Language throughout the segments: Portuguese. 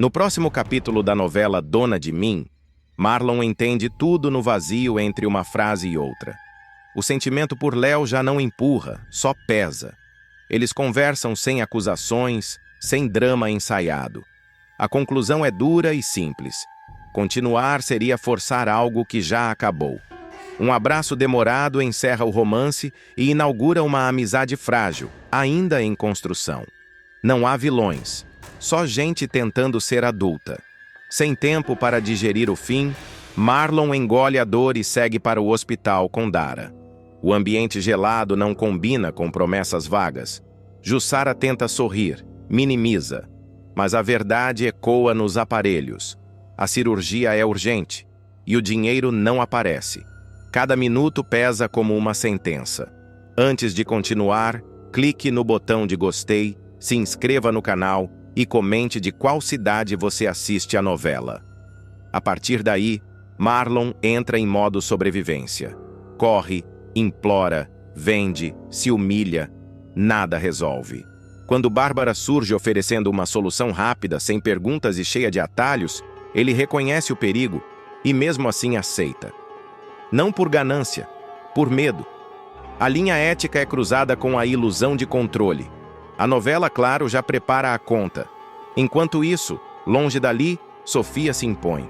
No próximo capítulo da novela Dona de Mim, Marlon entende tudo no vazio entre uma frase e outra. O sentimento por Léo já não empurra, só pesa. Eles conversam sem acusações, sem drama ensaiado. A conclusão é dura e simples. Continuar seria forçar algo que já acabou. Um abraço demorado encerra o romance e inaugura uma amizade frágil, ainda em construção. Não há vilões, só gente tentando ser adulta. Sem tempo para digerir o fim, Marlon engole a dor e segue para o hospital com Dara. O ambiente gelado não combina com promessas vagas. Jussara tenta sorrir, minimiza. Mas a verdade ecoa nos aparelhos. A cirurgia é urgente e o dinheiro não aparece. Cada minuto pesa como uma sentença. Antes de continuar, clique no botão de gostei, se inscreva no canal e comente de qual cidade você assiste a novela. A partir daí, Marlon entra em modo sobrevivência. Corre, implora, vende, se humilha, nada resolve. Quando Bárbara surge oferecendo uma solução rápida, sem perguntas e cheia de atalhos, ele reconhece o perigo e mesmo assim aceita. Não por ganância, por medo. A linha ética é cruzada com a ilusão de controle. A novela, claro, já prepara a conta. Enquanto isso, longe dali, Sofia se impõe.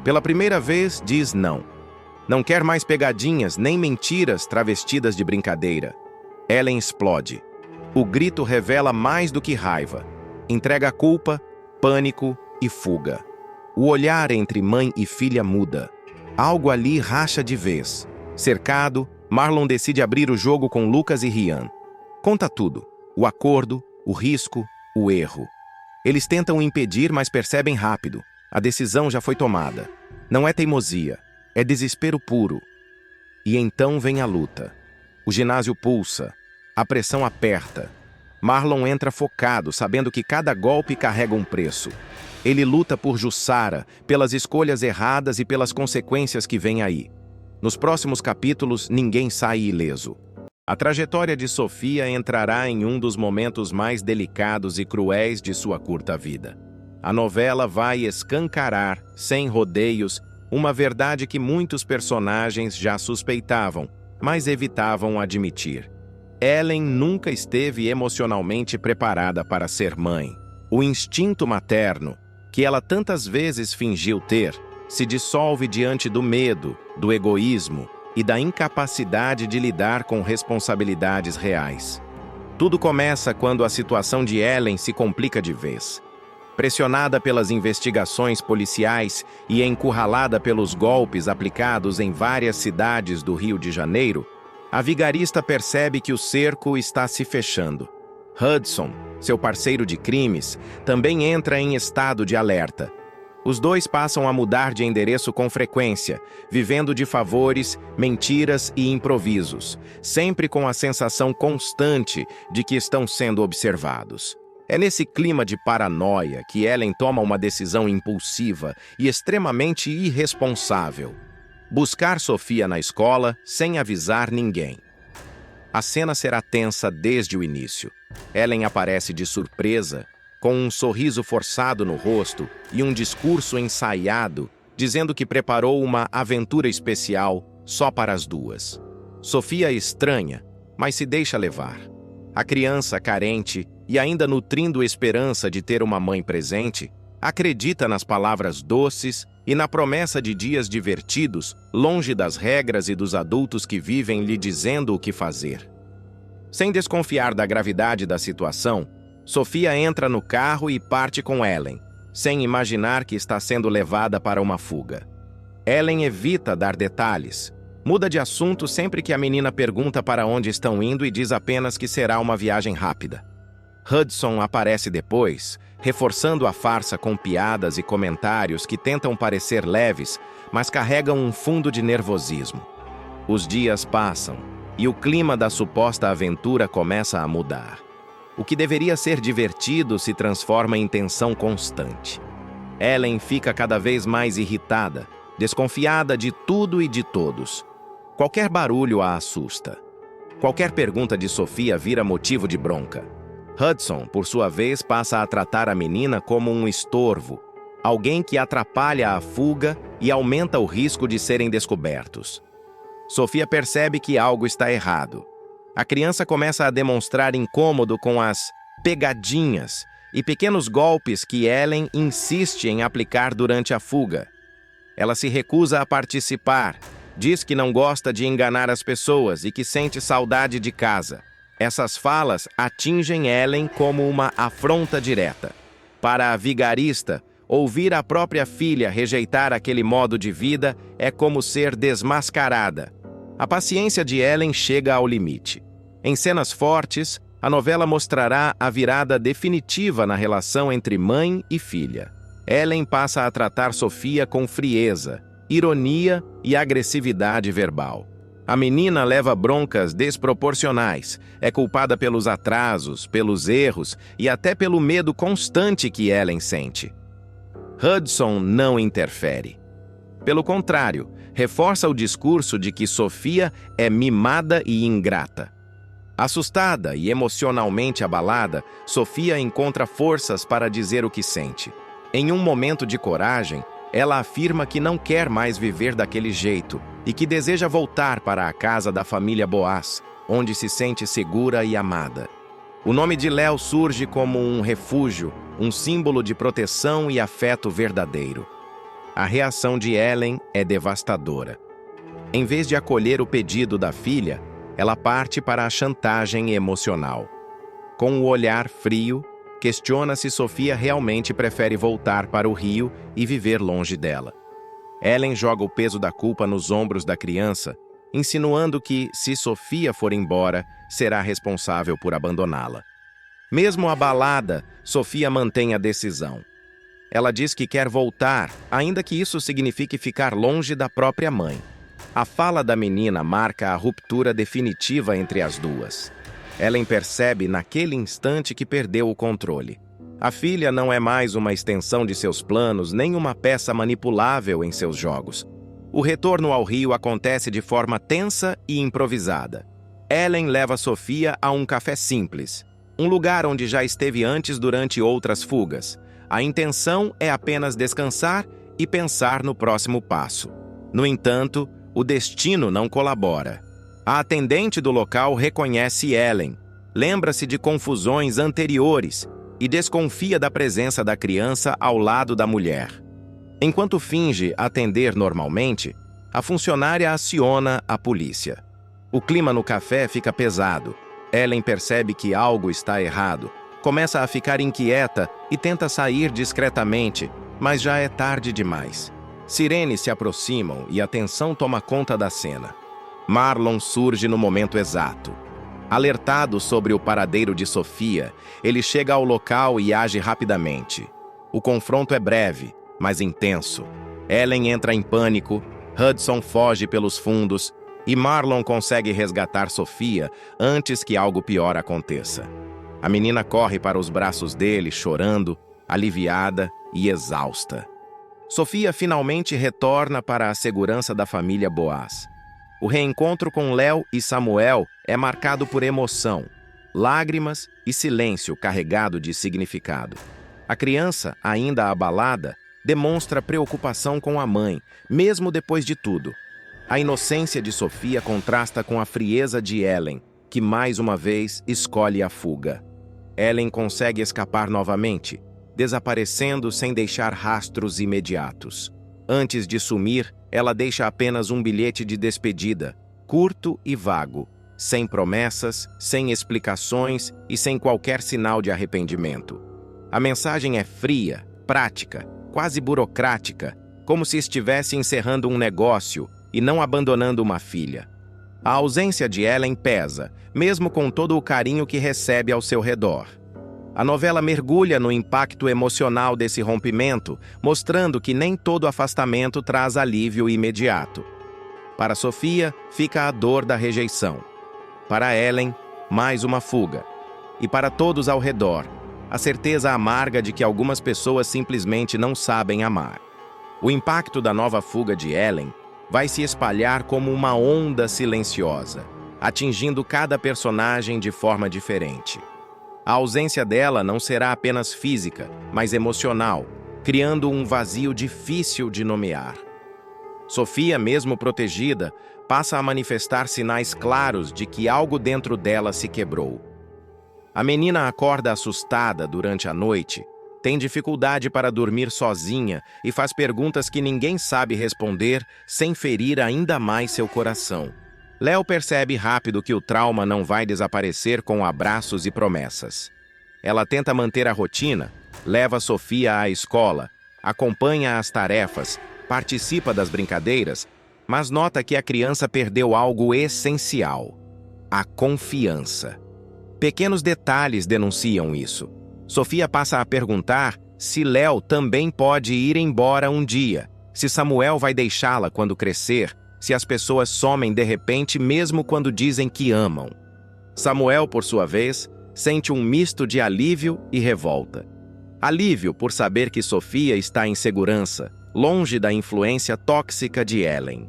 Pela primeira vez, diz não. Não quer mais pegadinhas nem mentiras travestidas de brincadeira. Ellen explode. O grito revela mais do que raiva. Entrega culpa, pânico e fuga. O olhar entre mãe e filha muda. Algo ali racha de vez. Cercado, Marlon decide abrir o jogo com Lucas e Rian. Conta tudo. O acordo, o risco, o erro. Eles tentam impedir, mas percebem rápido. A decisão já foi tomada. Não é teimosia, é desespero puro. E então vem a luta. O ginásio pulsa. A pressão aperta. Marlon entra focado, sabendo que cada golpe carrega um preço. Ele luta por Jussara, pelas escolhas erradas e pelas consequências que vêm aí. Nos próximos capítulos, ninguém sai ileso. A trajetória de Sofia entrará em um dos momentos mais delicados e cruéis de sua curta vida. A novela vai escancarar, sem rodeios, uma verdade que muitos personagens já suspeitavam, mas evitavam admitir. Ellen nunca esteve emocionalmente preparada para ser mãe. O instinto materno, que ela tantas vezes fingiu ter, se dissolve diante do medo, do egoísmo e da incapacidade de lidar com responsabilidades reais. Tudo começa quando a situação de Ellen se complica de vez. Pressionada pelas investigações policiais e encurralada pelos golpes aplicados em várias cidades do Rio de Janeiro, a vigarista percebe que o cerco está se fechando. Hudson, seu parceiro de crimes, também entra em estado de alerta. Os dois passam a mudar de endereço com frequência, vivendo de favores, mentiras e improvisos, sempre com a sensação constante de que estão sendo observados. É nesse clima de paranoia que Ellen toma uma decisão impulsiva e extremamente irresponsável: buscar Sofia na escola sem avisar ninguém. A cena será tensa desde o início. Ellen aparece de surpresa, com um sorriso forçado no rosto e um discurso ensaiado, dizendo que preparou uma aventura especial só para as duas. Sofia estranha, mas se deixa levar. A criança carente e ainda nutrindo esperança de ter uma mãe presente, acredita nas palavras doces e na promessa de dias divertidos, longe das regras e dos adultos que vivem lhe dizendo o que fazer. Sem desconfiar da gravidade da situação, Sofia entra no carro e parte com Ellen, sem imaginar que está sendo levada para uma fuga. Ellen evita dar detalhes, muda de assunto sempre que a menina pergunta para onde estão indo e diz apenas que será uma viagem rápida. Hudson aparece depois, reforçando a farsa com piadas e comentários que tentam parecer leves, mas carregam um fundo de nervosismo. Os dias passam e o clima da suposta aventura começa a mudar. O que deveria ser divertido se transforma em tensão constante. Ellen fica cada vez mais irritada, desconfiada de tudo e de todos. Qualquer barulho a assusta. Qualquer pergunta de Sofia vira motivo de bronca. Hudson, por sua vez, passa a tratar a menina como um estorvo alguém que atrapalha a fuga e aumenta o risco de serem descobertos. Sofia percebe que algo está errado. A criança começa a demonstrar incômodo com as pegadinhas e pequenos golpes que Ellen insiste em aplicar durante a fuga. Ela se recusa a participar, diz que não gosta de enganar as pessoas e que sente saudade de casa. Essas falas atingem Ellen como uma afronta direta. Para a vigarista, ouvir a própria filha rejeitar aquele modo de vida é como ser desmascarada. A paciência de Ellen chega ao limite. Em cenas fortes, a novela mostrará a virada definitiva na relação entre mãe e filha. Ellen passa a tratar Sofia com frieza, ironia e agressividade verbal. A menina leva broncas desproporcionais, é culpada pelos atrasos, pelos erros e até pelo medo constante que Ellen sente. Hudson não interfere. Pelo contrário, reforça o discurso de que Sofia é mimada e ingrata. Assustada e emocionalmente abalada, Sofia encontra forças para dizer o que sente. Em um momento de coragem, ela afirma que não quer mais viver daquele jeito e que deseja voltar para a casa da família Boaz, onde se sente segura e amada. O nome de Léo surge como um refúgio, um símbolo de proteção e afeto verdadeiro. A reação de Ellen é devastadora. Em vez de acolher o pedido da filha, ela parte para a chantagem emocional. Com o olhar frio, questiona se Sofia realmente prefere voltar para o Rio e viver longe dela. Ellen joga o peso da culpa nos ombros da criança, insinuando que, se Sofia for embora, será responsável por abandoná-la. Mesmo abalada, Sofia mantém a decisão. Ela diz que quer voltar, ainda que isso signifique ficar longe da própria mãe. A fala da menina marca a ruptura definitiva entre as duas. Ellen percebe naquele instante que perdeu o controle. A filha não é mais uma extensão de seus planos, nem uma peça manipulável em seus jogos. O retorno ao Rio acontece de forma tensa e improvisada. Ellen leva Sofia a um café simples, um lugar onde já esteve antes durante outras fugas. A intenção é apenas descansar e pensar no próximo passo. No entanto, o destino não colabora. A atendente do local reconhece Ellen, lembra-se de confusões anteriores e desconfia da presença da criança ao lado da mulher. Enquanto finge atender normalmente, a funcionária aciona a polícia. O clima no café fica pesado. Ellen percebe que algo está errado, começa a ficar inquieta e tenta sair discretamente, mas já é tarde demais. Sirenes se aproximam e a tensão toma conta da cena. Marlon surge no momento exato. Alertado sobre o paradeiro de Sofia, ele chega ao local e age rapidamente. O confronto é breve, mas intenso. Ellen entra em pânico, Hudson foge pelos fundos e Marlon consegue resgatar Sofia antes que algo pior aconteça. A menina corre para os braços dele, chorando, aliviada e exausta. Sofia finalmente retorna para a segurança da família Boaz. O reencontro com Léo e Samuel é marcado por emoção, lágrimas e silêncio carregado de significado. A criança, ainda abalada, demonstra preocupação com a mãe, mesmo depois de tudo. A inocência de Sofia contrasta com a frieza de Ellen, que mais uma vez escolhe a fuga. Ellen consegue escapar novamente, desaparecendo sem deixar rastros imediatos. Antes de sumir, ela deixa apenas um bilhete de despedida, curto e vago, sem promessas, sem explicações e sem qualquer sinal de arrependimento. A mensagem é fria, prática, quase burocrática, como se estivesse encerrando um negócio e não abandonando uma filha. A ausência de Ellen pesa, mesmo com todo o carinho que recebe ao seu redor. A novela mergulha no impacto emocional desse rompimento, mostrando que nem todo afastamento traz alívio imediato. Para Sofia, fica a dor da rejeição. Para Ellen, mais uma fuga. E para todos ao redor, a certeza amarga de que algumas pessoas simplesmente não sabem amar. O impacto da nova fuga de Ellen vai se espalhar como uma onda silenciosa, atingindo cada personagem de forma diferente. A ausência dela não será apenas física, mas emocional, criando um vazio difícil de nomear. Sofia, mesmo protegida, passa a manifestar sinais claros de que algo dentro dela se quebrou. A menina acorda assustada durante a noite, tem dificuldade para dormir sozinha e faz perguntas que ninguém sabe responder sem ferir ainda mais seu coração. Léo percebe rápido que o trauma não vai desaparecer com abraços e promessas. Ela tenta manter a rotina, leva Sofia à escola, acompanha as tarefas, participa das brincadeiras, mas nota que a criança perdeu algo essencial: a confiança. Pequenos detalhes denunciam isso. Sofia passa a perguntar se Léo também pode ir embora um dia, se Samuel vai deixá-la quando crescer, se as pessoas somem de repente mesmo quando dizem que amam. Samuel, por sua vez, sente um misto de alívio e revolta. Alívio por saber que Sofia está em segurança, longe da influência tóxica de Ellen.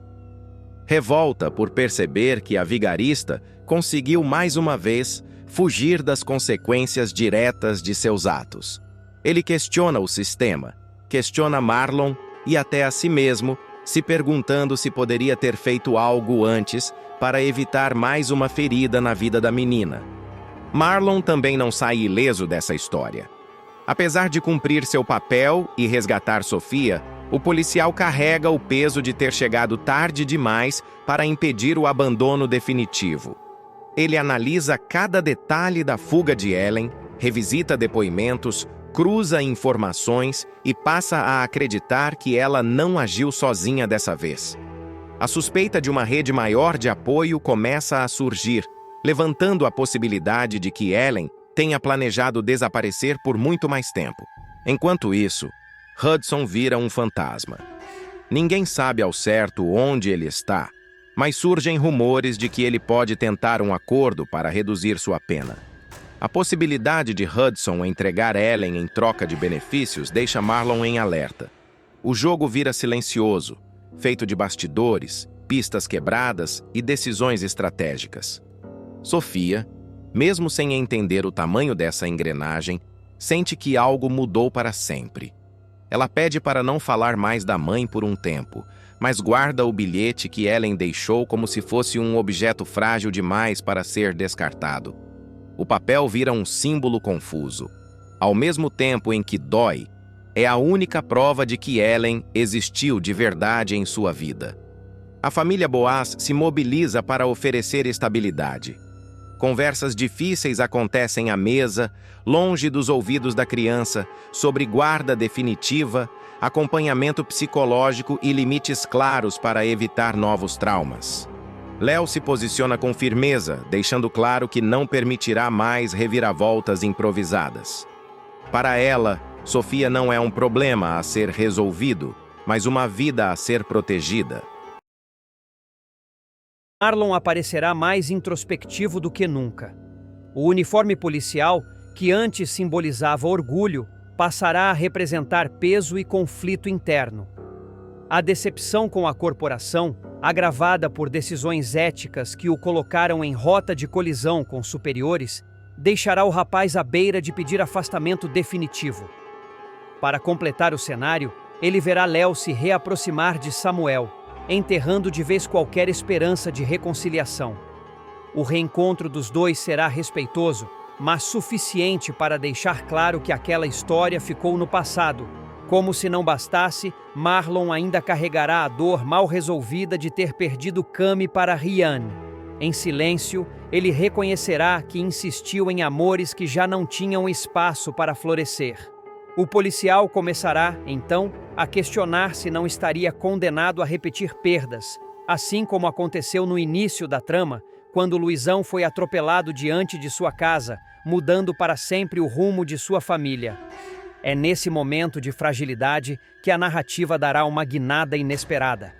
Revolta por perceber que a vigarista conseguiu mais uma vez fugir das consequências diretas de seus atos. Ele questiona o sistema, questiona Marlon e até a si mesmo, se perguntando se poderia ter feito algo antes para evitar mais uma ferida na vida da menina. Marlon também não sai ileso dessa história. Apesar de cumprir seu papel e resgatar Sofia, o policial carrega o peso de ter chegado tarde demais para impedir o abandono definitivo. Ele analisa cada detalhe da fuga de Ellen, revisita depoimentos, cruza informações e passa a acreditar que ela não agiu sozinha dessa vez. A suspeita de uma rede maior de apoio começa a surgir, levantando a possibilidade de que Ellen tenha planejado desaparecer por muito mais tempo. Enquanto isso, Hudson vira um fantasma. Ninguém sabe ao certo onde ele está, mas surgem rumores de que ele pode tentar um acordo para reduzir sua pena. A possibilidade de Hudson entregar Ellen em troca de benefícios deixa Marlon em alerta. O jogo vira silencioso, feito de bastidores, pistas quebradas e decisões estratégicas. Sofia, mesmo sem entender o tamanho dessa engrenagem, sente que algo mudou para sempre. Ela pede para não falar mais da mãe por um tempo, mas guarda o bilhete que Ellen deixou como se fosse um objeto frágil demais para ser descartado. O papel vira um símbolo confuso. Ao mesmo tempo em que dói, é a única prova de que Ellen existiu de verdade em sua vida. A família Boaz se mobiliza para oferecer estabilidade. Conversas difíceis acontecem à mesa, longe dos ouvidos da criança, sobre guarda definitiva, acompanhamento psicológico e limites claros para evitar novos traumas. Léo se posiciona com firmeza, deixando claro que não permitirá mais reviravoltas improvisadas. Para ela, Sofia não é um problema a ser resolvido, mas uma vida a ser protegida. Marlon aparecerá mais introspectivo do que nunca. O uniforme policial, que antes simbolizava orgulho, passará a representar peso e conflito interno. A decepção com a corporação, agravada por decisões éticas que o colocaram em rota de colisão com superiores, deixará o rapaz à beira de pedir afastamento definitivo. Para completar o cenário, ele verá Léo se reaproximar de Samuel, enterrando de vez qualquer esperança de reconciliação. O reencontro dos dois será respeitoso, mas suficiente para deixar claro que aquela história ficou no passado. Como se não bastasse, Marlon ainda carregará a dor mal resolvida de ter perdido Cami para Ryan. Em silêncio, ele reconhecerá que insistiu em amores que já não tinham espaço para florescer. O policial começará, então, a questionar se não estaria condenado a repetir perdas, assim como aconteceu no início da trama, quando Luizão foi atropelado diante de sua casa, mudando para sempre o rumo de sua família. É nesse momento de fragilidade que a narrativa dará uma guinada inesperada.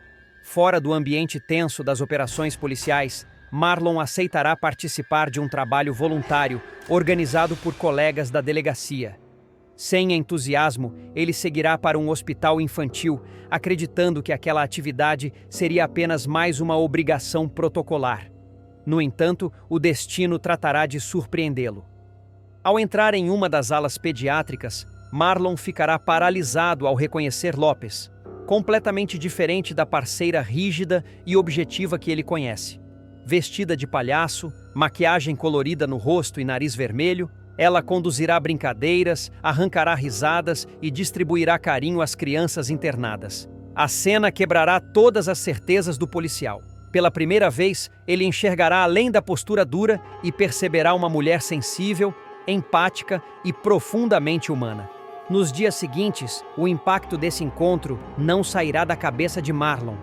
Fora do ambiente tenso das operações policiais, Marlon aceitará participar de um trabalho voluntário organizado por colegas da delegacia. Sem entusiasmo, ele seguirá para um hospital infantil, acreditando que aquela atividade seria apenas mais uma obrigação protocolar. No entanto, o destino tratará de surpreendê-lo. Ao entrar em uma das alas pediátricas, Marlon ficará paralisado ao reconhecer Lopes, completamente diferente da parceira rígida e objetiva que ele conhece. Vestida de palhaço, maquiagem colorida no rosto e nariz vermelho, ela conduzirá brincadeiras, arrancará risadas e distribuirá carinho às crianças internadas. A cena quebrará todas as certezas do policial. Pela primeira vez, ele enxergará além da postura dura e perceberá uma mulher sensível, empática e profundamente humana. Nos dias seguintes, o impacto desse encontro não sairá da cabeça de Marlon.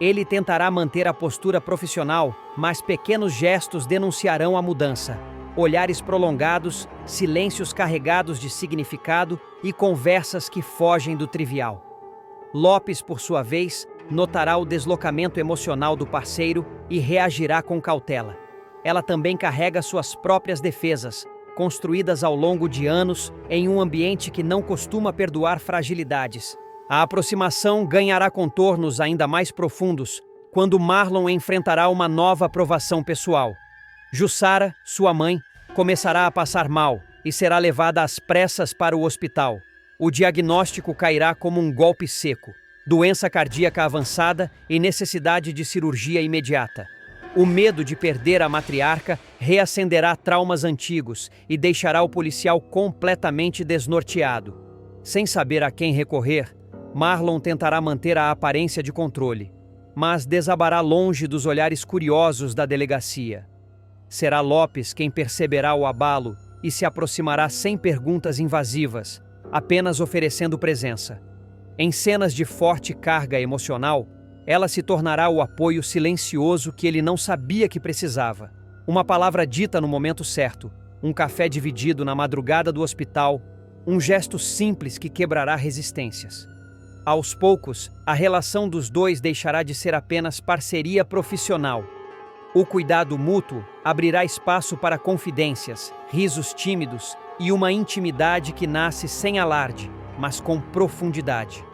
Ele tentará manter a postura profissional, mas pequenos gestos denunciarão a mudança. Olhares prolongados, silêncios carregados de significado e conversas que fogem do trivial. Lopes, por sua vez, notará o deslocamento emocional do parceiro e reagirá com cautela. Ela também carrega suas próprias defesas, construídas ao longo de anos em um ambiente que não costuma perdoar fragilidades. A aproximação ganhará contornos ainda mais profundos quando Marlon enfrentará uma nova provação pessoal. Jussara, sua mãe, começará a passar mal e será levada às pressas para o hospital. O diagnóstico cairá como um golpe seco: doença cardíaca avançada e necessidade de cirurgia imediata. O medo de perder a matriarca reacenderá traumas antigos e deixará o policial completamente desnorteado. Sem saber a quem recorrer, Marlon tentará manter a aparência de controle, mas desabará longe dos olhares curiosos da delegacia. Será Lopes quem perceberá o abalo e se aproximará sem perguntas invasivas, apenas oferecendo presença. Em cenas de forte carga emocional, ela se tornará o apoio silencioso que ele não sabia que precisava. Uma palavra dita no momento certo, um café dividido na madrugada do hospital, um gesto simples que quebrará resistências. Aos poucos, a relação dos dois deixará de ser apenas parceria profissional. O cuidado mútuo abrirá espaço para confidências, risos tímidos e uma intimidade que nasce sem alarde, mas com profundidade.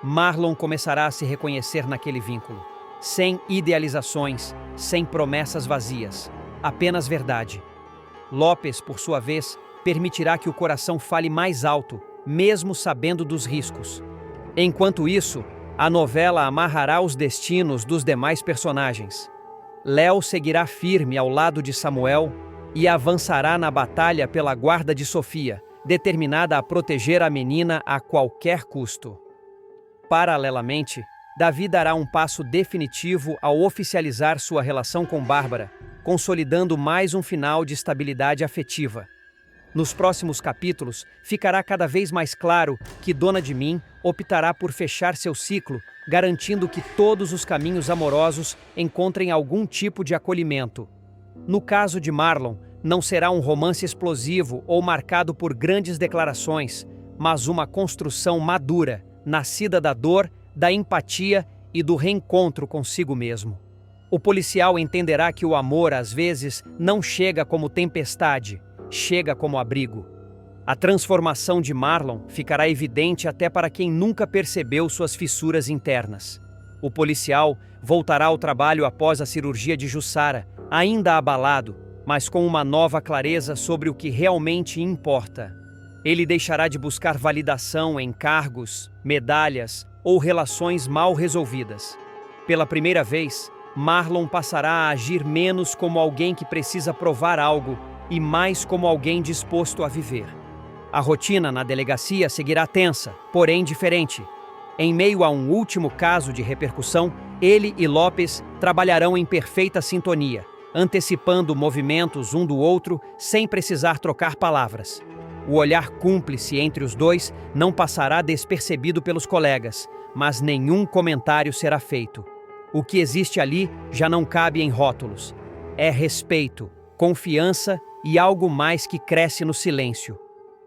Marlon começará a se reconhecer naquele vínculo, sem idealizações, sem promessas vazias, apenas verdade. Lopes, por sua vez, permitirá que o coração fale mais alto, mesmo sabendo dos riscos. Enquanto isso, a novela amarrará os destinos dos demais personagens. Léo seguirá firme ao lado de Samuel e avançará na batalha pela guarda de Sofia, determinada a proteger a menina a qualquer custo. Paralelamente, Davi dará um passo definitivo ao oficializar sua relação com Bárbara, consolidando mais um final de estabilidade afetiva. Nos próximos capítulos, ficará cada vez mais claro que Dona de Mim optará por fechar seu ciclo, garantindo que todos os caminhos amorosos encontrem algum tipo de acolhimento. No caso de Marlon, não será um romance explosivo ou marcado por grandes declarações, mas uma construção madura, nascida da dor, da empatia e do reencontro consigo mesmo. O policial entenderá que o amor, às vezes, não chega como tempestade, chega como abrigo. A transformação de Marlon ficará evidente até para quem nunca percebeu suas fissuras internas. O policial voltará ao trabalho após a cirurgia de Jussara, ainda abalado, mas com uma nova clareza sobre o que realmente importa. Ele deixará de buscar validação em cargos, medalhas ou relações mal resolvidas. Pela primeira vez, Marlon passará a agir menos como alguém que precisa provar algo e mais como alguém disposto a viver. A rotina na delegacia seguirá tensa, porém diferente. Em meio a um último caso de repercussão, ele e Lopes trabalharão em perfeita sintonia, antecipando movimentos um do outro sem precisar trocar palavras. O olhar cúmplice entre os dois não passará despercebido pelos colegas, mas nenhum comentário será feito. O que existe ali já não cabe em rótulos. É respeito, confiança e algo mais que cresce no silêncio.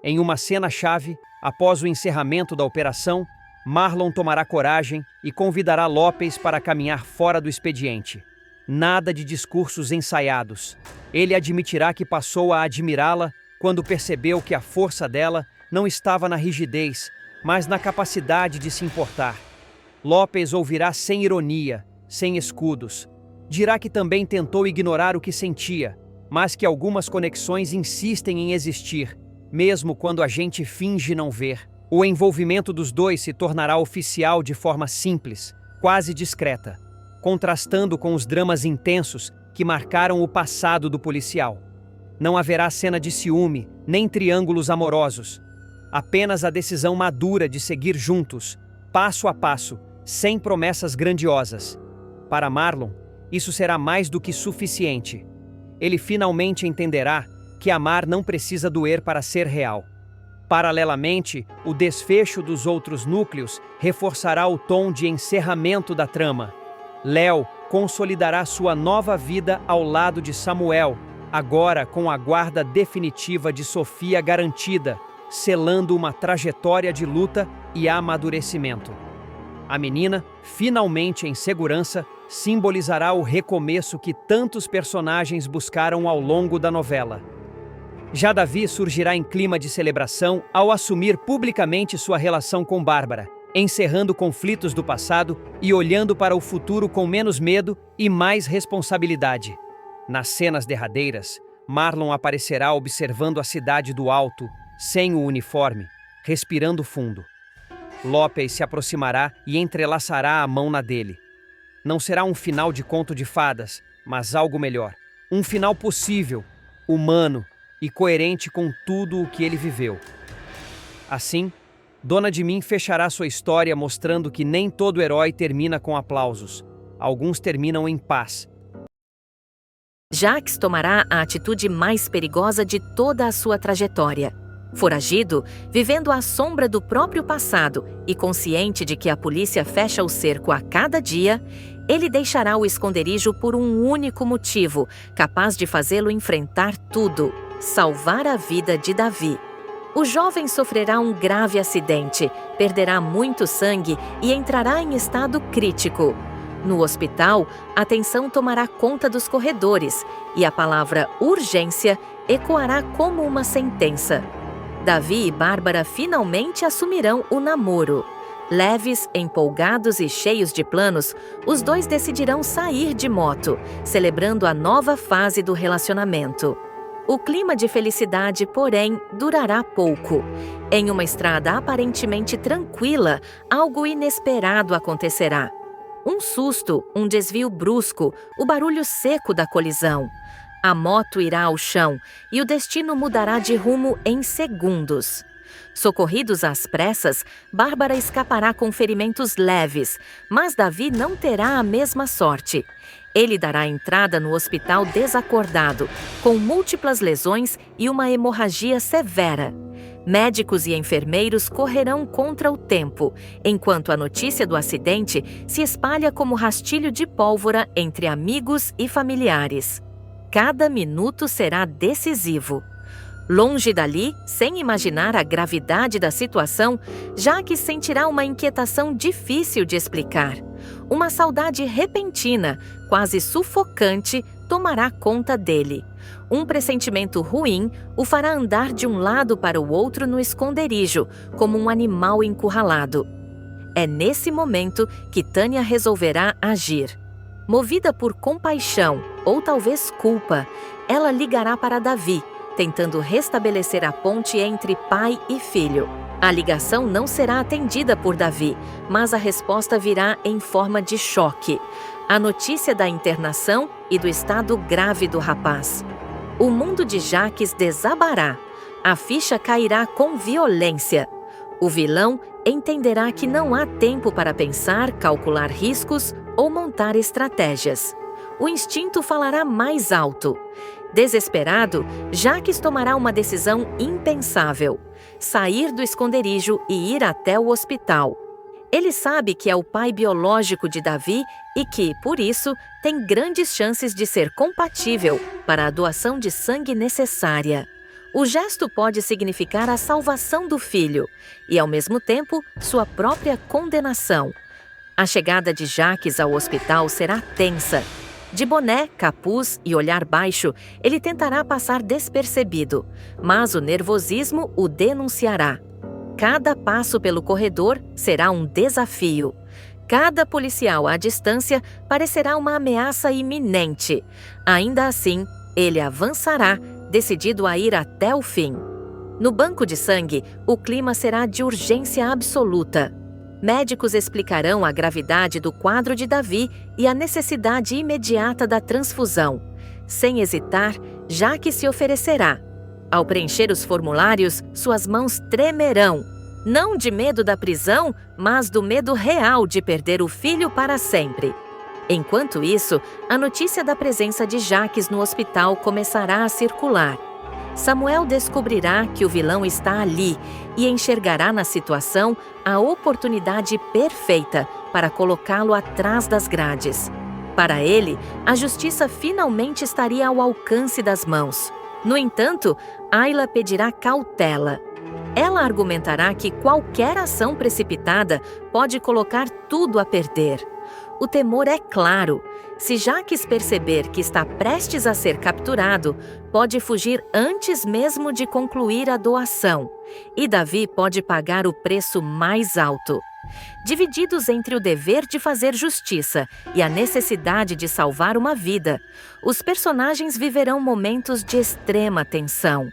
Em uma cena-chave, após o encerramento da operação, Marlon tomará coragem e convidará Lopes para caminhar fora do expediente. Nada de discursos ensaiados. Ele admitirá que passou a admirá-la quando percebeu que a força dela não estava na rigidez, mas na capacidade de se importar. Lopes ouvirá sem ironia, sem escudos. Dirá que também tentou ignorar o que sentia, mas que algumas conexões insistem em existir, mesmo quando a gente finge não ver. O envolvimento dos dois se tornará oficial de forma simples, quase discreta, contrastando com os dramas intensos que marcaram o passado do policial. Não haverá cena de ciúme, nem triângulos amorosos. Apenas a decisão madura de seguir juntos, passo a passo, sem promessas grandiosas. Para Marlon, isso será mais do que suficiente. Ele finalmente entenderá que amar não precisa doer para ser real. Paralelamente, o desfecho dos outros núcleos reforçará o tom de encerramento da trama. Léo consolidará sua nova vida ao lado de Samuel, agora com a guarda definitiva de Sofia garantida, selando uma trajetória de luta e amadurecimento. A menina, finalmente em segurança, simbolizará o recomeço que tantos personagens buscaram ao longo da novela. Já Davi surgirá em clima de celebração ao assumir publicamente sua relação com Bárbara, encerrando conflitos do passado e olhando para o futuro com menos medo e mais responsabilidade. Nas cenas derradeiras, Marlon aparecerá observando a cidade do alto, sem o uniforme, respirando fundo. López se aproximará e entrelaçará a mão na dele. Não será um final de conto de fadas, mas algo melhor. Um final possível, humano e coerente com tudo o que ele viveu. Assim, Dona de Mim fechará sua história mostrando que nem todo herói termina com aplausos. Alguns terminam em paz. Jacques tomará a atitude mais perigosa de toda a sua trajetória. Foragido, vivendo à sombra do próprio passado e consciente de que a polícia fecha o cerco a cada dia, ele deixará o esconderijo por um único motivo, capaz de fazê-lo enfrentar tudo: salvar a vida de Davi. O jovem sofrerá um grave acidente, perderá muito sangue e entrará em estado crítico. No hospital, a tensão tomará conta dos corredores e a palavra urgência ecoará como uma sentença. Davi e Bárbara finalmente assumirão o namoro. Leves, empolgados e cheios de planos, os dois decidirão sair de moto, celebrando a nova fase do relacionamento. O clima de felicidade, porém, durará pouco. Em uma estrada aparentemente tranquila, algo inesperado acontecerá. Um susto, um desvio brusco, o barulho seco da colisão. A moto irá ao chão e o destino mudará de rumo em segundos. Socorridos às pressas, Bárbara escapará com ferimentos leves, mas Davi não terá a mesma sorte. Ele dará entrada no hospital desacordado, com múltiplas lesões e uma hemorragia severa. Médicos e enfermeiros correrão contra o tempo, enquanto a notícia do acidente se espalha como rastilho de pólvora entre amigos e familiares. Cada minuto será decisivo. Longe dali, sem imaginar a gravidade da situação, Jacques sentirá uma inquietação difícil de explicar. Uma saudade repentina, quase sufocante, tomará conta dele. Um pressentimento ruim o fará andar de um lado para o outro no esconderijo, como um animal encurralado. É nesse momento que Tânia resolverá agir. Movida por compaixão, ou talvez culpa, ela ligará para Davi, tentando restabelecer a ponte entre pai e filho. A ligação não será atendida por Davi, mas a resposta virá em forma de choque. A notícia da internação e do estado grave do rapaz. O mundo de Jacques desabará. A ficha cairá com violência. O vilão entenderá que não há tempo para pensar, calcular riscos ou montar estratégias. O instinto falará mais alto. Desesperado, Jacques tomará uma decisão impensável: sair do esconderijo e ir até o hospital. Ele sabe que é o pai biológico de Davi e que, por isso, tem grandes chances de ser compatível para a doação de sangue necessária. O gesto pode significar a salvação do filho e, ao mesmo tempo, sua própria condenação. A chegada de Jacques ao hospital será tensa. De boné, capuz e olhar baixo, ele tentará passar despercebido, mas o nervosismo o denunciará. Cada passo pelo corredor será um desafio. Cada policial à distância parecerá uma ameaça iminente. Ainda assim, ele avançará, decidido a ir até o fim. No banco de sangue, o clima será de urgência absoluta. Médicos explicarão a gravidade do quadro de Davi e a necessidade imediata da transfusão. Sem hesitar, Jaque se oferecerá. Ao preencher os formulários, suas mãos tremerão. Não de medo da prisão, mas do medo real de perder o filho para sempre. Enquanto isso, a notícia da presença de Jaques no hospital começará a circular. Samuel descobrirá que o vilão está ali e enxergará na situação a oportunidade perfeita para colocá-lo atrás das grades. Para ele, a justiça finalmente estaria ao alcance das mãos. No entanto, Ayla pedirá cautela. Ela argumentará que qualquer ação precipitada pode colocar tudo a perder. O temor é claro. Se Jaques perceber que está prestes a ser capturado, pode fugir antes mesmo de concluir a doação. E Davi pode pagar o preço mais alto. Divididos entre o dever de fazer justiça e a necessidade de salvar uma vida, os personagens viverão momentos de extrema tensão.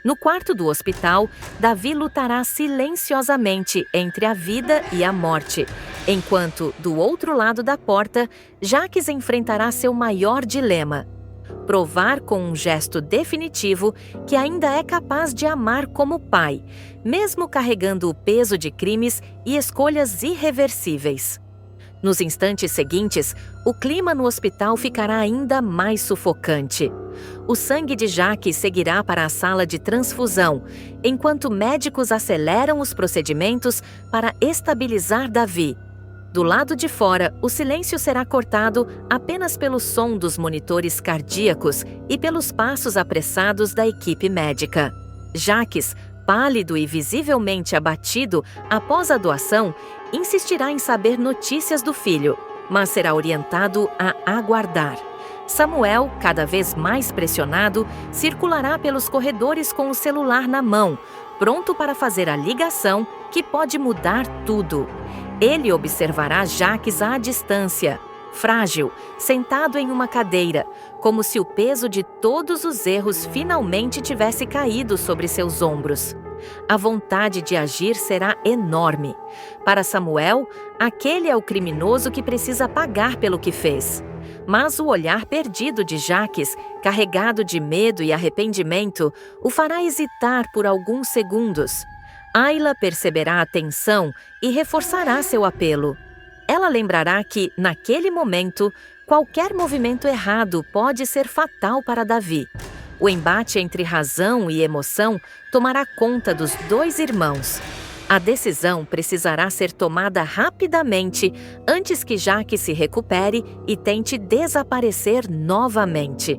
No quarto do hospital, Davi lutará silenciosamente entre a vida e a morte, enquanto, do outro lado da porta, Jaques enfrentará seu maior dilema: provar com um gesto definitivo que ainda é capaz de amar como pai, mesmo carregando o peso de crimes e escolhas irreversíveis. Nos instantes seguintes, o clima no hospital ficará ainda mais sufocante. O sangue de Jaques seguirá para a sala de transfusão, enquanto médicos aceleram os procedimentos para estabilizar Davi. Do lado de fora, o silêncio será cortado apenas pelo som dos monitores cardíacos e pelos passos apressados da equipe médica. Jaques, pálido e visivelmente abatido após a doação, insistirá em saber notícias do filho, mas será orientado a aguardar. Samuel, cada vez mais pressionado, circulará pelos corredores com o celular na mão, pronto para fazer a ligação que pode mudar tudo. Ele observará Jaques à distância, frágil, sentado em uma cadeira, como se o peso de todos os erros finalmente tivesse caído sobre seus ombros. A vontade de agir será enorme. Para Samuel, aquele é o criminoso que precisa pagar pelo que fez. Mas o olhar perdido de Jaques, carregado de medo e arrependimento, o fará hesitar por alguns segundos. Ayla perceberá a tensão e reforçará seu apelo. Ela lembrará que, naquele momento, qualquer movimento errado pode ser fatal para Davi. O embate entre razão e emoção tomará conta dos dois irmãos. A decisão precisará ser tomada rapidamente antes que Jaques se recupere e tente desaparecer novamente.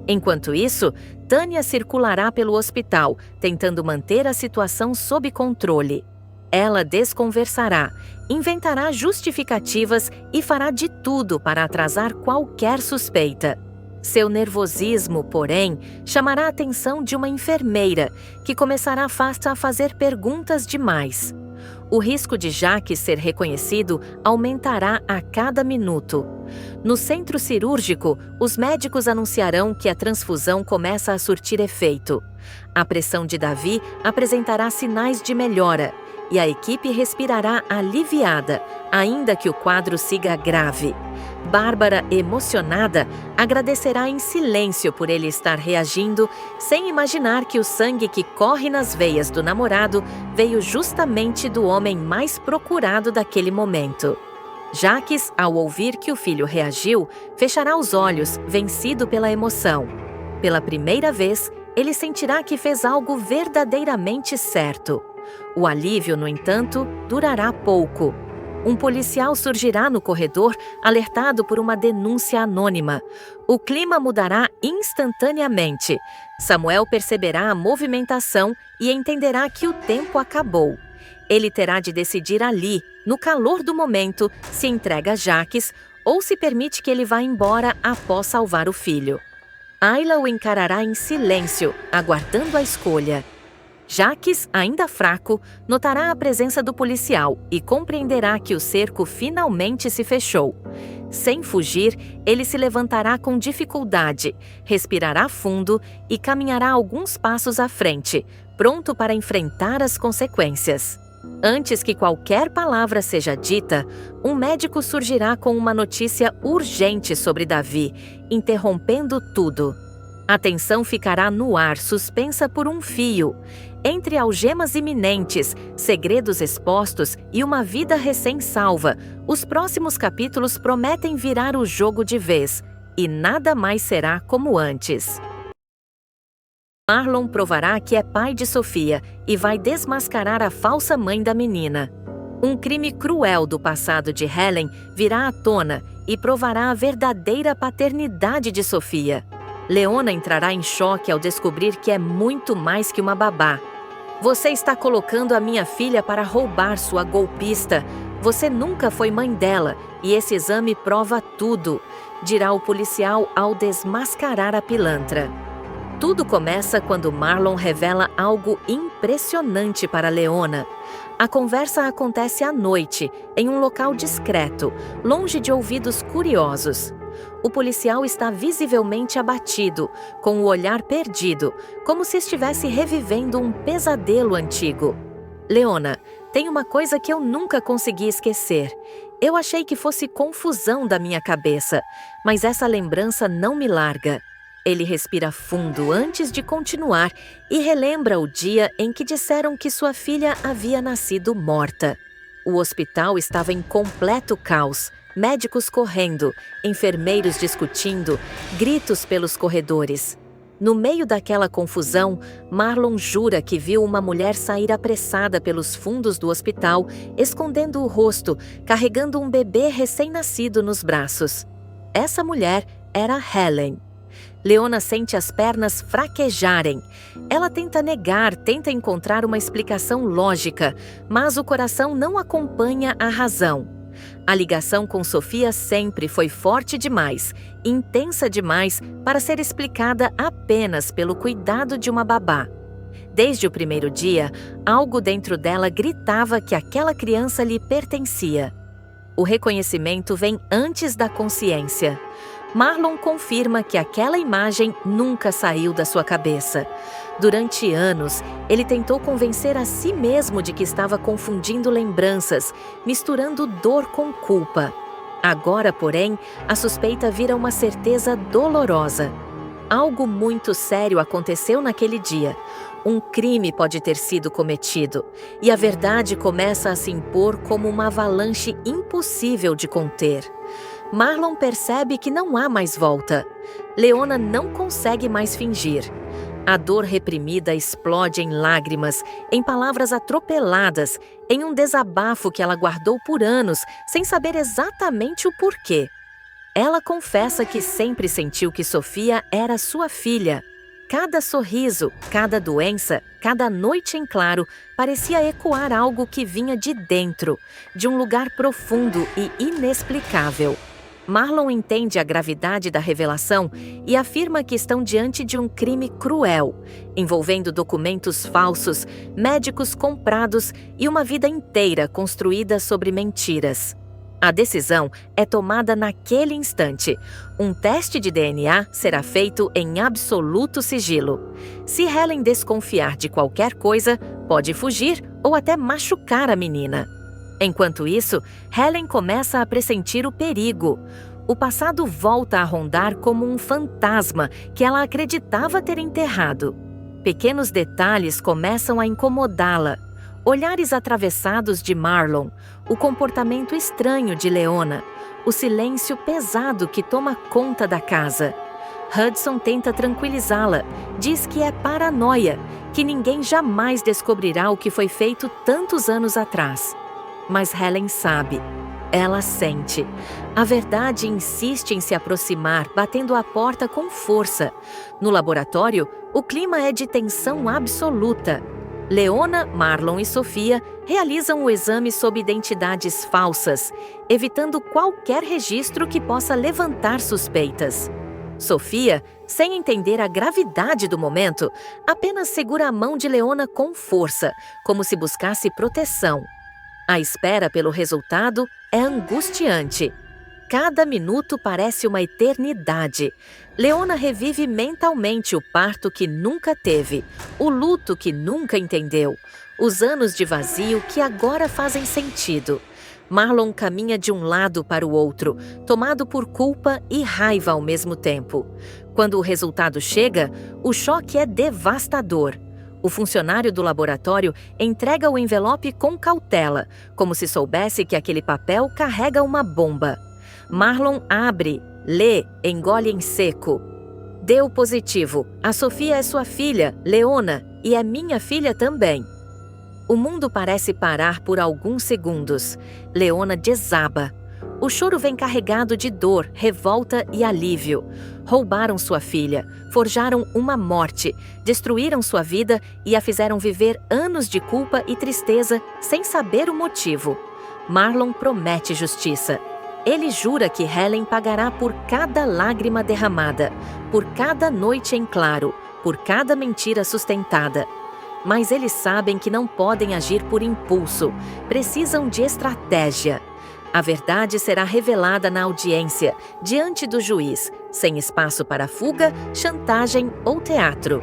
Enquanto isso, Tânia circulará pelo hospital, tentando manter a situação sob controle. Ela desconversará, inventará justificativas e fará de tudo para atrasar qualquer suspeita. Seu nervosismo, porém, chamará a atenção de uma enfermeira, que começará a fazer perguntas demais. O risco de Jaques ser reconhecido aumentará a cada minuto. No centro cirúrgico, os médicos anunciarão que a transfusão começa a surtir efeito. A pressão de Davi apresentará sinais de melhora e a equipe respirará aliviada, ainda que o quadro siga grave. Bárbara, emocionada, agradecerá em silêncio por ele estar reagindo, sem imaginar que o sangue que corre nas veias do namorado veio justamente do homem mais procurado daquele momento. Jaques, ao ouvir que o filho reagiu, fechará os olhos, vencido pela emoção. Pela primeira vez, ele sentirá que fez algo verdadeiramente certo. O alívio, no entanto, durará pouco. Um policial surgirá no corredor, alertado por uma denúncia anônima. O clima mudará instantaneamente. Samuel perceberá a movimentação e entenderá que o tempo acabou. Ele terá de decidir ali, no calor do momento, se entrega a Jaques ou se permite que ele vá embora após salvar o filho. Ayla o encarará em silêncio, aguardando a escolha. Jaques, ainda fraco, notará a presença do policial e compreenderá que o cerco finalmente se fechou. Sem fugir, ele se levantará com dificuldade, respirará fundo e caminhará alguns passos à frente, pronto para enfrentar as consequências. Antes que qualquer palavra seja dita, um médico surgirá com uma notícia urgente sobre Davi, interrompendo tudo. A tensão ficará no ar, suspensa por um fio. Entre algemas iminentes, segredos expostos e uma vida recém-salva, os próximos capítulos prometem virar o jogo de vez, e nada mais será como antes. Marlon provará que é pai de Sophia e vai desmascarar a falsa mãe da menina. Um crime cruel do passado de Helen virá à tona e provará a verdadeira paternidade de Sophia. Leona entrará em choque ao descobrir que é muito mais que uma babá. Você está colocando a minha filha para roubar, sua golpista. Você nunca foi mãe dela e esse exame prova tudo, dirá o policial ao desmascarar a pilantra. Tudo começa quando Marlon revela algo impressionante para Leona. A conversa acontece à noite, em um local discreto, longe de ouvidos curiosos. O policial está visivelmente abatido, com o olhar perdido, como se estivesse revivendo um pesadelo antigo. Leona, tem uma coisa que eu nunca consegui esquecer. Eu achei que fosse confusão da minha cabeça, mas essa lembrança não me larga. Ele respira fundo antes de continuar e relembra o dia em que disseram que sua filha havia nascido morta. O hospital estava em completo caos, médicos correndo, enfermeiros discutindo, gritos pelos corredores. No meio daquela confusão, Marlon jura que viu uma mulher sair apressada pelos fundos do hospital, escondendo o rosto, carregando um bebê recém-nascido nos braços. Essa mulher era Helen. Leona sente as pernas fraquejarem. Ela tenta negar, tenta encontrar uma explicação lógica, mas o coração não acompanha a razão. A ligação com Sophia sempre foi forte demais, intensa demais para ser explicada apenas pelo cuidado de uma babá. Desde o primeiro dia, algo dentro dela gritava que aquela criança lhe pertencia. O reconhecimento vem antes da consciência. Marlon confirma que aquela imagem nunca saiu da sua cabeça. Durante anos, ele tentou convencer a si mesmo de que estava confundindo lembranças, misturando dor com culpa. Agora, porém, a suspeita vira uma certeza dolorosa. Algo muito sério aconteceu naquele dia. Um crime pode ter sido cometido, e a verdade começa a se impor como uma avalanche impossível de conter. Marlon percebe que não há mais volta. Leona não consegue mais fingir. A dor reprimida explode em lágrimas, em palavras atropeladas, em um desabafo que ela guardou por anos, sem saber exatamente o porquê. Ela confessa que sempre sentiu que Sophia era sua filha. Cada sorriso, cada doença, cada noite em claro parecia ecoar algo que vinha de dentro, de um lugar profundo e inexplicável. Marlon entende a gravidade da revelação e afirma que estão diante de um crime cruel, envolvendo documentos falsos, médicos comprados e uma vida inteira construída sobre mentiras. A decisão é tomada naquele instante. Um teste de DNA será feito em absoluto sigilo. Se Helen desconfiar de qualquer coisa, pode fugir ou até machucar a menina. Enquanto isso, Helen começa a pressentir o perigo. O passado volta a rondar como um fantasma que ela acreditava ter enterrado. Pequenos detalhes começam a incomodá-la. Olhares atravessados de Marlon, o comportamento estranho de Leona, o silêncio pesado que toma conta da casa. Hudson tenta tranquilizá-la, diz que é paranoia, que ninguém jamais descobrirá o que foi feito tantos anos atrás. Mas Helen sabe. Ela sente. A verdade insiste em se aproximar, batendo a porta com força. No laboratório, o clima é de tensão absoluta. Leona, Marlon e Sophia realizam o exame sob identidades falsas, evitando qualquer registro que possa levantar suspeitas. Sophia, sem entender a gravidade do momento, apenas segura a mão de Leona com força, como se buscasse proteção. A espera pelo resultado é angustiante. Cada minuto parece uma eternidade. Leona revive mentalmente o parto que nunca teve, o luto que nunca entendeu, os anos de vazio que agora fazem sentido. Marlon caminha de um lado para o outro, tomado por culpa e raiva ao mesmo tempo. Quando o resultado chega, o choque é devastador. O funcionário do laboratório entrega o envelope com cautela, como se soubesse que aquele papel carrega uma bomba. Marlon abre, lê, engole em seco. Deu positivo. A Sofia é sua filha, Leona, e é minha filha também. O mundo parece parar por alguns segundos. Leona desaba. O choro vem carregado de dor, revolta e alívio. Roubaram sua filha, forjaram uma morte, destruíram sua vida e a fizeram viver anos de culpa e tristeza sem saber o motivo. Marlon promete justiça. Ele jura que Helen pagará por cada lágrima derramada, por cada noite em claro, por cada mentira sustentada. Mas eles sabem que não podem agir por impulso, precisam de estratégia. A verdade será revelada na audiência, diante do juiz, sem espaço para fuga, chantagem ou teatro.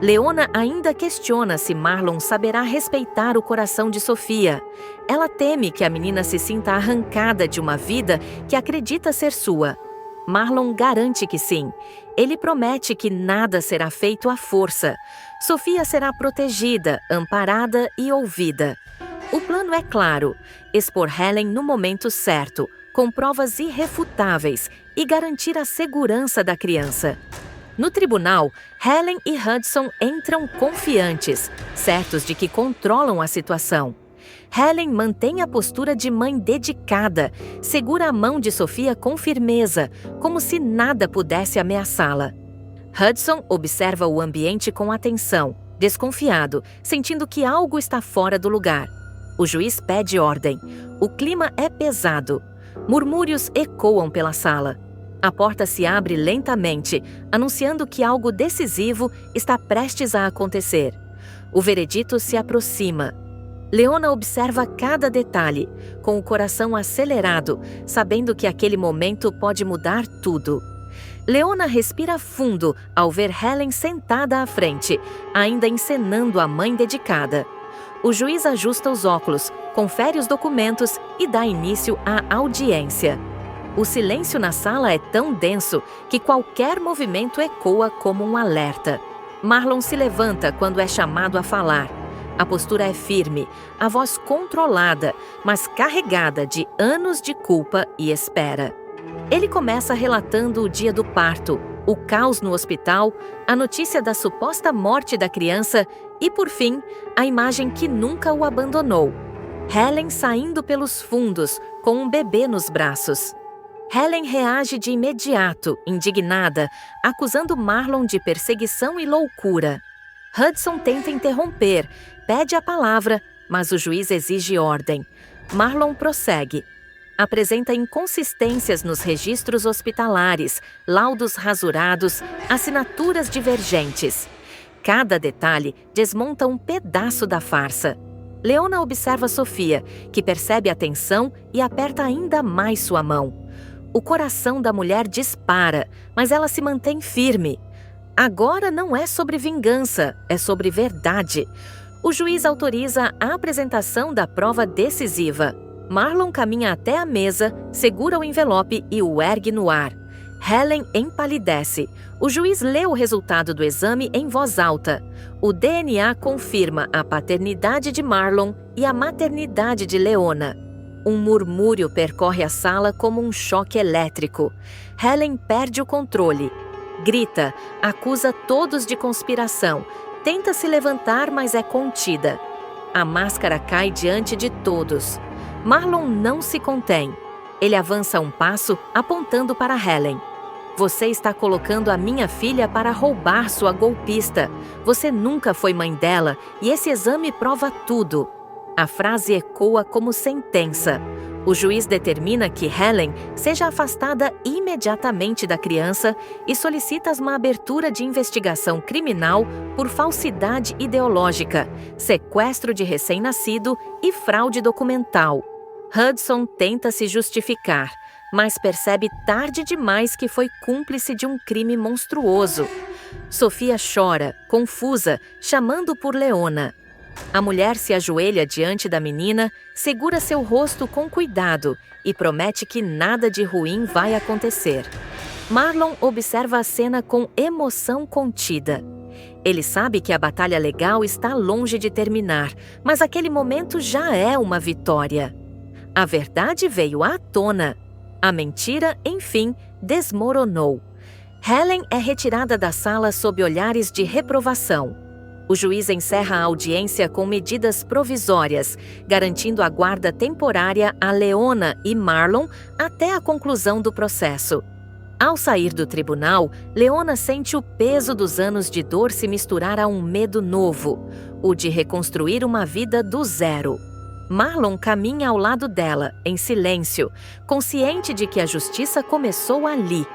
Leona ainda questiona se Marlon saberá respeitar o coração de Sofia. Ela teme que a menina se sinta arrancada de uma vida que acredita ser sua. Marlon garante que sim. Ele promete que nada será feito à força. Sofia será protegida, amparada e ouvida. O plano é claro: expor Helen no momento certo, com provas irrefutáveis, e garantir a segurança da criança. No tribunal, Helen e Hudson entram confiantes, certos de que controlam a situação. Helen mantém a postura de mãe dedicada, segura a mão de Sofia com firmeza, como se nada pudesse ameaçá-la. Hudson observa o ambiente com atenção, desconfiado, sentindo que algo está fora do lugar. O juiz pede ordem. O clima é pesado. Murmúrios ecoam pela sala. A porta se abre lentamente, anunciando que algo decisivo está prestes a acontecer. O veredito se aproxima. Leona observa cada detalhe, com o coração acelerado, sabendo que aquele momento pode mudar tudo. Leona respira fundo ao ver Helen sentada à frente, ainda encenando a mãe dedicada. O juiz ajusta os óculos, confere os documentos e dá início à audiência. O silêncio na sala é tão denso que qualquer movimento ecoa como um alerta. Marlon se levanta quando é chamado a falar. A postura é firme, a voz controlada, mas carregada de anos de culpa e espera. Ele começa relatando o dia do parto, o caos no hospital, a notícia da suposta morte da criança e, por fim, a imagem que nunca o abandonou. Helen saindo pelos fundos, com um bebê nos braços. Helen reage de imediato, indignada, acusando Marlon de perseguição e loucura. Hudson tenta interromper, pede a palavra, mas o juiz exige ordem. Marlon prossegue. Apresenta inconsistências nos registros hospitalares, laudos rasurados, assinaturas divergentes. Cada detalhe desmonta um pedaço da farsa. Leona observa Sofia, que percebe a tensão e aperta ainda mais sua mão. O coração da mulher dispara, mas ela se mantém firme. Agora não é sobre vingança, é sobre verdade. O juiz autoriza a apresentação da prova decisiva. Marlon caminha até a mesa, segura o envelope e o ergue no ar. Helen empalidece. O juiz lê o resultado do exame em voz alta. O DNA confirma a paternidade de Marlon e a maternidade de Leona. Um murmúrio percorre a sala como um choque elétrico. Helen perde o controle. Grita, acusa todos de conspiração. Tenta se levantar, mas é contida. A máscara cai diante de todos. Marlon não se contém. Ele avança um passo, apontando para Helen. Você está colocando a minha filha para roubar sua golpista. Você nunca foi mãe dela e esse exame prova tudo. A frase ecoa como sentença. O juiz determina que Helen seja afastada imediatamente da criança e solicita uma abertura de investigação criminal por falsidade ideológica, sequestro de recém-nascido e fraude documental. Hudson tenta se justificar. mas percebe tarde demais que foi cúmplice de um crime monstruoso. Sofia chora, confusa, chamando por Leona. A mulher se ajoelha diante da menina, segura seu rosto com cuidado e promete que nada de ruim vai acontecer. Marlon observa a cena com emoção contida. Ele sabe que a batalha legal está longe de terminar, mas aquele momento já é uma vitória. A verdade veio à tona. A mentira, enfim, desmoronou. Helen é retirada da sala sob olhares de reprovação. O juiz encerra a audiência com medidas provisórias, garantindo a guarda temporária a Leona e Marlon até a conclusão do processo. Ao sair do tribunal, Leona sente o peso dos anos de dor se misturar a um medo novo, o de reconstruir uma vida do zero. Marlon caminha ao lado dela, em silêncio, consciente de que a justiça começou ali,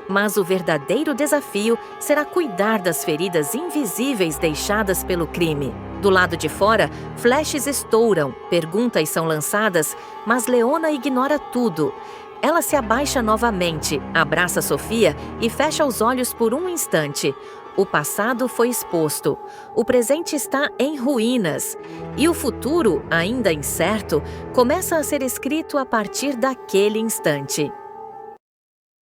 mas o verdadeiro desafio será cuidar das feridas invisíveis deixadas pelo crime. Do lado de fora, flashes estouram, perguntas são lançadas, mas Leona ignora tudo. Ela se abaixa novamente, abraça Sofia e fecha os olhos por um instante. O passado foi exposto, o presente está em ruínas e o futuro, ainda incerto, começa a ser escrito a partir daquele instante.